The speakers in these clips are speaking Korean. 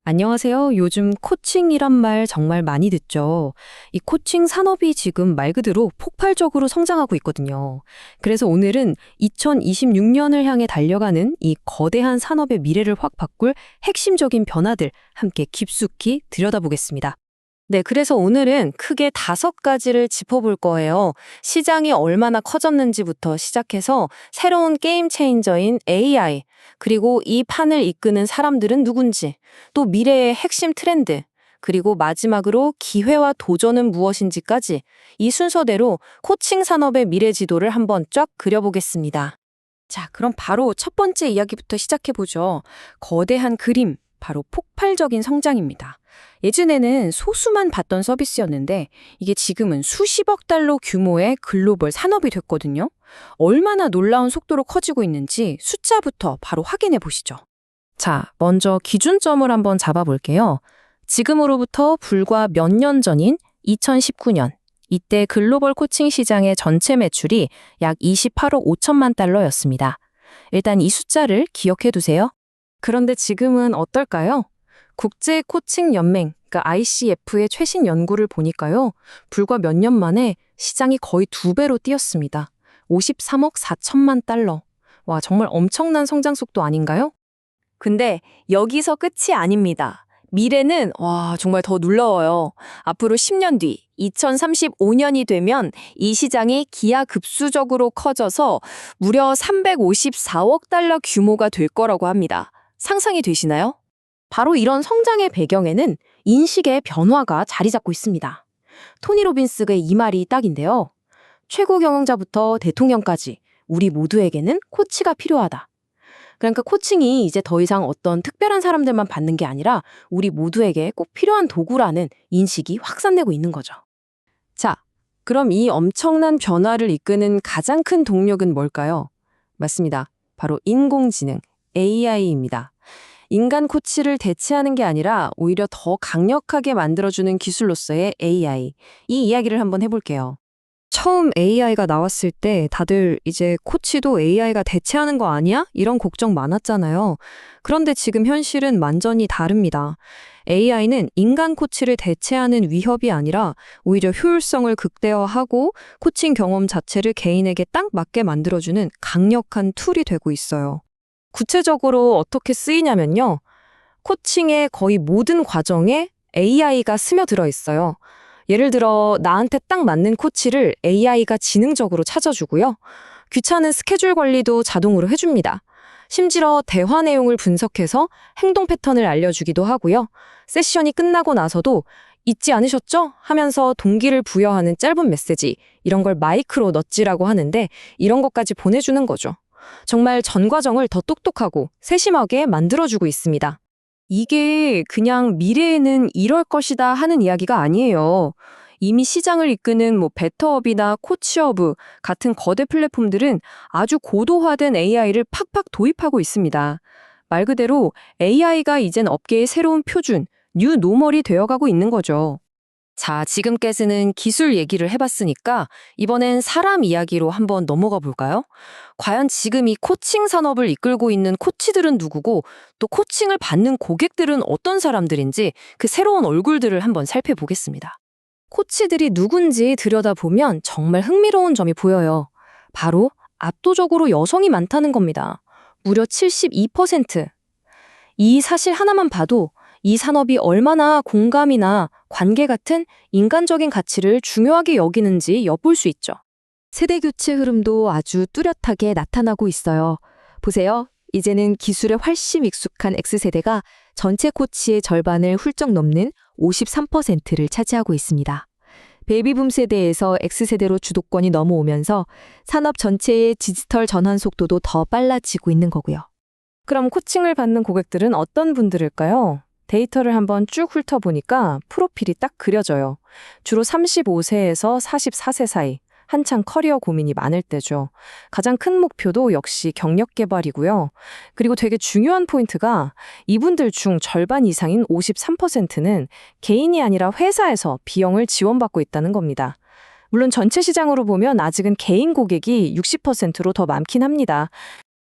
안녕하세요. 요즘 코칭이란 말 정말 많이 듣죠. 이 코칭 산업이 지금 말 그대로 폭발적으로 성장하고 있거든요. 그래서 오늘은 2026년을 향해 달려가는 이 거대한 산업의 미래를 확 바꿀 핵심적인 변화들 함께 깊숙이 들여다보겠습니다. 네, 그래서 오늘은 크게 5가지를 짚어볼 거예요. 시장이 얼마나 커졌는지부터 시작해서 새로운 게임 체인저인 AI, 그리고 이 판을 이끄는 사람들은 누군지, 또 미래의 핵심 트렌드, 그리고 마지막으로 기회와 도전은 무엇인지까지 이 순서대로 코칭 산업의 미래 지도를 한번 쫙 그려보겠습니다. 자, 그럼 바로 첫 번째 이야기부터 시작해보죠. 거대한 그림, 바로 폭발적인 성장입니다. 예전에는 소수만 봤던 서비스였는데 이게 지금은 수십억 달러 규모의 글로벌 산업이 됐거든요. 얼마나 놀라운 속도로 커지고 있는지 숫자부터 바로 확인해 보시죠. 자, 먼저 기준점을 한번 잡아볼게요. 지금으로부터 불과 몇 년 전인 2019년, 이때 글로벌 코칭 시장의 전체 매출이 약 28억 5천만 달러였습니다. 일단 이 숫자를 기억해 두세요. 그런데 지금은 어떨까요? 국제 코칭 연맹, 그러니까 ICF의 최신 연구를 보니까요. 불과 몇 년 만에 시장이 거의 2배로 뛰었습니다. 53억 4천만 달러. 와, 정말 엄청난 성장 속도 아닌가요? 근데 여기서 끝이 아닙니다. 미래는 정말 더 놀라워요. 앞으로 10년 뒤 2035년이 되면 이 시장이 기하급수적으로 커져서 무려 354억 달러 규모가 될 거라고 합니다. 상상이 되시나요? 바로 이런 성장의 배경에는 인식의 변화가 자리 잡고 있습니다. 토니 로빈스의 이 말이 딱인데요. 최고 경영자부터 대통령까지 우리 모두에게는 코치가 필요하다. 그러니까 코칭이 이제 더 이상 어떤 특별한 사람들만 받는 게 아니라 우리 모두에게 꼭 필요한 도구라는 인식이 확산되고 있는 거죠. 자, 그럼 이 엄청난 변화를 이끄는 가장 큰 동력은 뭘까요? 맞습니다. 바로 인공지능, AI입니다. 인간 코치를 대체하는 게 아니라 오히려 더 강력하게 만들어주는 기술로서의 AI. 이 이야기를 한번 해볼게요. 처음 AI가 나왔을 때 다들 이제 코치도 AI가 대체하는 거 아니야? 이런 걱정 많았잖아요. 그런데 지금 현실은 완전히 다릅니다. AI는 인간 코치를 대체하는 위협이 아니라 오히려 효율성을 극대화하고 코칭 경험 자체를 개인에게 딱 맞게 만들어주는 강력한 툴이 되고 있어요. 구체적으로 어떻게 쓰이냐면요. 코칭의 거의 모든 과정에 AI가 스며들어 있어요. 예를 들어 나한테 딱 맞는 코치를 AI가 지능적으로 찾아주고요. 귀찮은 스케줄 관리도 자동으로 해줍니다. 심지어 대화 내용을 분석해서 행동 패턴을 알려주기도 하고요. 세션이 끝나고 나서도 잊지 않으셨죠? 하면서 동기를 부여하는 짧은 메시지, 이런 걸 마이크로 넛지라고 하는데 이런 것까지 보내주는 거죠. 정말 전 과정을 더 똑똑하고 세심하게 만들어주고 있습니다. 이게 그냥 미래에는 이럴 것이다 하는 이야기가 아니에요. 이미 시장을 이끄는 베터업이나 코치허브 같은 거대 플랫폼들은 아주 고도화된 AI를 팍팍 도입하고 있습니다. 말 그대로 AI가 이젠 업계의 새로운 표준, 뉴 노멀이 되어가고 있는 거죠. 자, 지금까지는 기술 얘기를 해봤으니까 이번엔 사람 이야기로 한번 넘어가 볼까요? 과연 지금 이 코칭 산업을 이끌고 있는 코치들은 누구고 또 코칭을 받는 고객들은 어떤 사람들인지 그 새로운 얼굴들을 한번 살펴보겠습니다. 코치들이 누군지 들여다보면 정말 흥미로운 점이 보여요. 바로 압도적으로 여성이 많다는 겁니다. 무려 72%. 이 사실 하나만 봐도 이 산업이 얼마나 공감이나 관계 같은 인간적인 가치를 중요하게 여기는지 엿볼 수 있죠. 세대 교체 흐름도 아주 뚜렷하게 나타나고 있어요. 보세요. 이제는 기술에 훨씬 익숙한 X세대가 전체 코치의 절반을 훌쩍 넘는 53%를 차지하고 있습니다. 베이비붐 세대에서 X세대로 주도권이 넘어오면서 산업 전체의 디지털 전환 속도도 더 빨라지고 있는 거고요. 그럼 코칭을 받는 고객들은 어떤 분들일까요? 데이터를 한번 쭉 훑어보니까 프로필이 딱 그려져요. 주로 35세에서 44세 사이, 한창 커리어 고민이 많을 때죠. 가장 큰 목표도 역시 경력 개발이고요. 그리고 되게 중요한 포인트가 이분들 중 절반 이상인 53%는 개인이 아니라 회사에서 비용을 지원받고 있다는 겁니다. 물론 전체 시장으로 보면 아직은 개인 고객이 60%로 더 많긴 합니다.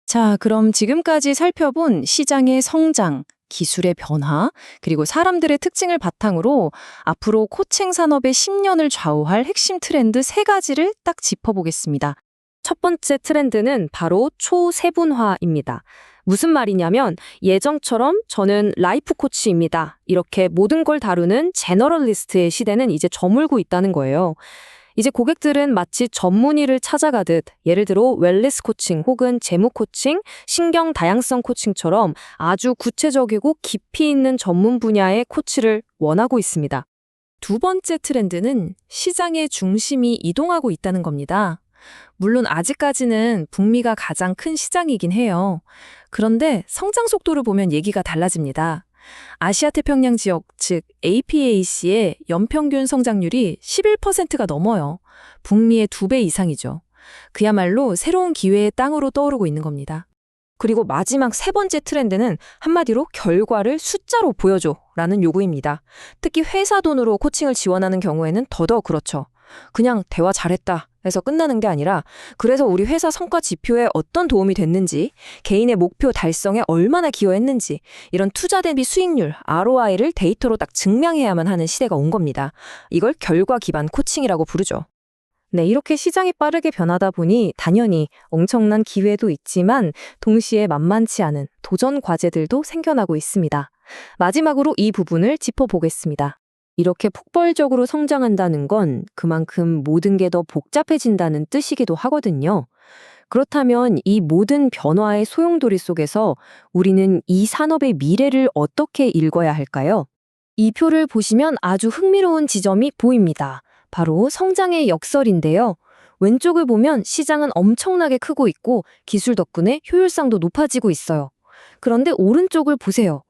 자, 그럼 지금까지 살펴본 시장의 성장, 기술의 변화, 그리고 사람들의 특징을 바탕으로 앞으로 코칭 산업의 10년을 좌우할 핵심 트렌드 3가지를 딱 짚어보겠습니다. 첫 번째 트렌드는 바로 초세분화입니다. 무슨 말이냐면 예전처럼 저는 라이프 코치입니다. 이렇게 모든 걸 다루는 제너럴리스트의 시대는 이제 저물고 있다는 거예요. 이제 고객들은 마치 전문의를 찾아가듯 예를 들어 웰니스 코칭 혹은 재무 코칭, 신경 다양성 코칭처럼 아주 구체적이고 깊이 있는 전문 분야의 코치를 원하고 있습니다. 두 번째 트렌드는 시장의 중심이 이동하고 있다는 겁니다. 물론 아직까지는 북미가 가장 큰 시장이긴 해요. 그런데 성장 속도를 보면 얘기가 달라집니다. 아시아 태평양 지역, 즉 APAC의 연평균 성장률이 11%가 넘어요. 북미의 2배 이상이죠. 그야말로 새로운 기회의 땅으로 떠오르고 있는 겁니다. 그리고 마지막 세 번째 트렌드는 한마디로 결과를 숫자로 보여줘 라는 요구입니다. 특히 회사 돈으로 코칭을 지원하는 경우에는 더더욱 그렇죠. 그냥 대화 잘했다 해서 끝나는 게 아니라 그래서 우리 회사 성과 지표에 어떤 도움이 됐는지, 개인의 목표 달성에 얼마나 기여했는지 이런 투자 대비 수익률, ROI를 데이터로 딱 증명해야만 하는 시대가 온 겁니다. 이걸 결과 기반 코칭이라고 부르죠. 네, 이렇게 시장이 빠르게 변하다 보니 당연히 엄청난 기회도 있지만 동시에 만만치 않은 도전 과제들도 생겨나고 있습니다. 마지막으로 이 부분을 짚어보겠습니다. 이렇게 폭발적으로 성장한다는 건 그만큼 모든 게 더 복잡해진다는 뜻이기도 하거든요. 그렇다면 이 모든 변화의 소용돌이 속에서 우리는 이 산업의 미래를 어떻게 읽어야 할까요? 이 표를 보시면 아주 흥미로운 지점이 보입니다. 바로 성장의 역설인데요. 왼쪽을 보면 시장은 엄청나게 크고 있고 기술 덕분에 효율성도 높아지고 있어요. 그런데 오른쪽을 보세요.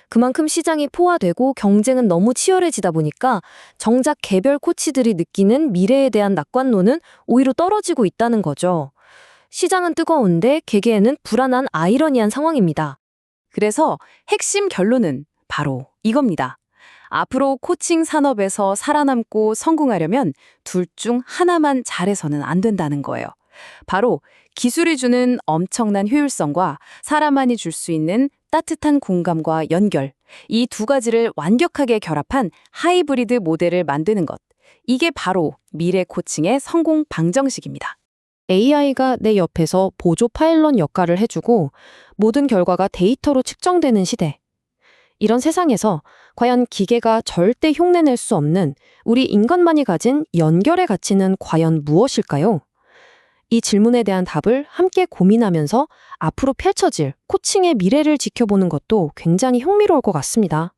그만큼 시장이 포화되고 경쟁은 너무 치열해지다 보니까 정작 개별 코치들이 느끼는 미래에 대한 낙관론은 오히려 떨어지고 있다는 거죠. 시장은 뜨거운데 개개인은 불안한 아이러니한 상황입니다. 그래서 핵심 결론은 바로 이겁니다. 앞으로 코칭 산업에서 살아남고 성공하려면 둘 중 하나만 잘해서는 안 된다는 거예요. 바로 기술이 주는 엄청난 효율성과 사람만이 줄 수 있는 따뜻한 공감과 연결, 이 두 가지를 완벽하게 결합한 하이브리드 모델을 만드는 것. 이게 바로 미래 코칭의 성공 방정식입니다. AI가 내 옆에서 보조 파일럿 역할을 해주고 모든 결과가 데이터로 측정되는 시대. 이런 세상에서 과연 기계가 절대 흉내낼 수 없는 우리 인간만이 가진 연결의 가치는 과연 무엇일까요? 이 질문에 대한 답을 함께 고민하면서 앞으로 펼쳐질 코칭의 미래를 지켜보는 것도 굉장히 흥미로울 것 같습니다.